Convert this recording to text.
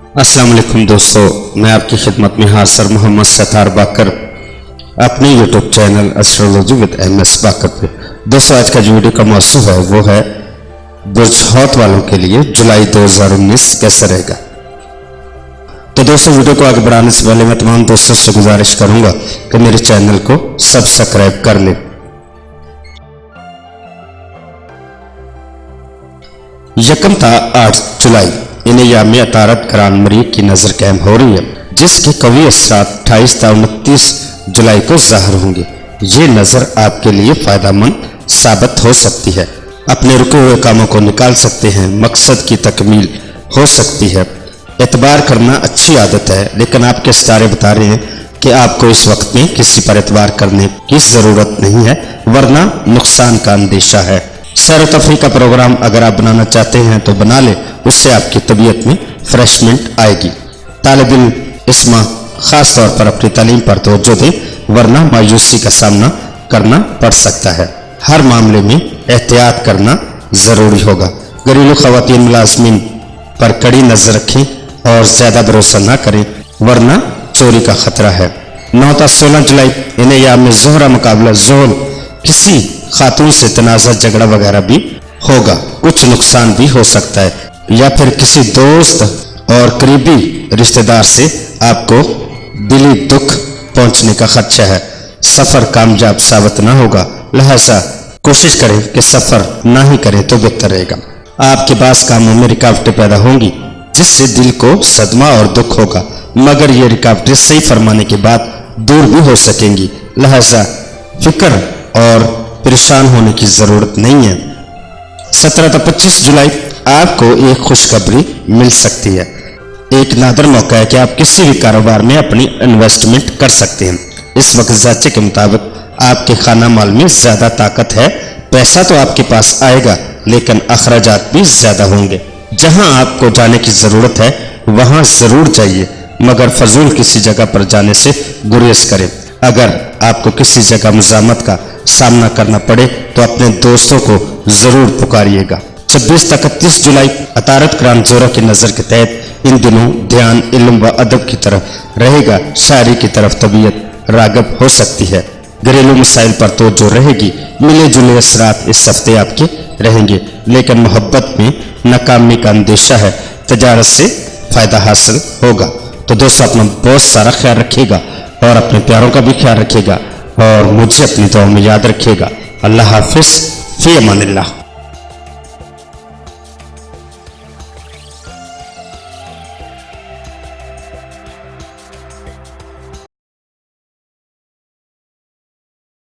अस्सलाम वालेकुम दोस्तों, मैं आपकी खिदमत में हाजिर मोहम्मद सत्तार बाकर अपने YouTube channel astrology with MS बाकर पे। दोस्तों, आज का जो वीडियो का मौसू है वो है बुर्ज हौत वालों के लिए जुलाई 2019 कैसे रहेगा। तो दोस्तों, वीडियो को आगे बढ़ाने से पहले मैं तमाम दोस्तों से गुजारिश करूंगा कि मेरे चैनल को सब्सक्राइब कर लें। यकम था 8 जुलाई इन अयाम में अतारत करान मरीक की नजर कायम हो रही है, जिसके कवी असरात 28 था 29 जुलाई को ज़ाहिर होंगे। ये नजर आपके लिए फायदेमंद साबित हो सकती है, अपने रुके हुए कामों को निकाल सकते हैं, मकसद की तकमील हो सकती है। एतबार करना अच्छी आदत है, लेकिन आपके सितारे बता रहे हैं कि आपको इस वक्त में किसी पर एतबार करने की ज़रूरत नहीं है, वरना नुकसान का अंदेशा है। सैर तफरी का प्रोग्राम अगर आप बनाना चाहते हैं तो बना ले, उससे आपकी तबीयत में फ्रेशमेंट आएगी। तालिब इल्म इस माह खास तौर पर अपनी तालीम पर तवज्जो दें, वरना मायूसी का सामना करना पड़ सकता है। हर मामले में एहतियात करना जरूरी होगा। घरेलू खवातीन मुलाजमीन पर कड़ी नजर रखें और ज्यादा भरोसा न करें, वरना चोरी का खतरा है। 9 था 16 जुलाई इन अयाम में जोहरा मुकाबला जोहल, किसी खातून से तनाज़ा झगड़ा वगैरह भी होगा, कुछ नुकसान भी हो सकता है, या फिर किसी दोस्त और करीबी रिश्तेदार से आपको दिली दुख पहुंचने का खदशा है। सफर कामयाब साबित ना होगा, लिहाजा कोशिश करें कि सफर ना ही करें तो बेहतर रहेगा। आपके पास कामों में रुकावटें पैदा होंगी, जिससे दिल को सदमा और दुख होगा, मगर ये रुकावटें सही फरमाने के बाद दूर भी हो सकेंगी। लिहाजा फिक्र और परेशान होने की जरूरत नहीं है। 17 था 25 जुलाई आपको एक खुशखबरी मिल सकती है। एक नादर मौका है कि आप किसी भी कारोबार में अपनी इन्वेस्टमेंट कर सकते हैं। इस वक्त जाचे के मुताबिक आपके खाना माल में ज्यादा ताकत है। पैसा तो आपके पास आएगा, लेकिन अखराजात भी ज्यादा होंगे। जहां आपको जाने की जरूरत है वहां जरूर जाइए, मगर फजूल किसी जगह पर जाने से गुरेज करें। अगर आपको किसी जगह मुज़ामत का सामना करना पड़े तो अपने दोस्तों को जरूर पुकारिएगा। 26 तक 31 जुलाई अतारत करान जोरा की नजर के तहत इन दिनों ध्यान इल्म व अदब की तरफ रहेगा। शायरी की तरफ तबीयत रागब हो सकती है। घरेलू मसाइल पर तवज्जो रहेगी। मिले जुले असरात इस हफ्ते आपके रहेंगे, लेकिन मोहब्बत में नाकामी का अंदेशा है। तजारत से फायदा हासिल होगा। तो दोस्तों, अपना बहुत सारा ख्याल रखिएगा और अपने प्यारों का भी ख्याल रखिएगा और मुझे अपनी दुआ में याद रखिएगा। अल्लाह हाफिज, फी अमानिल्लाह।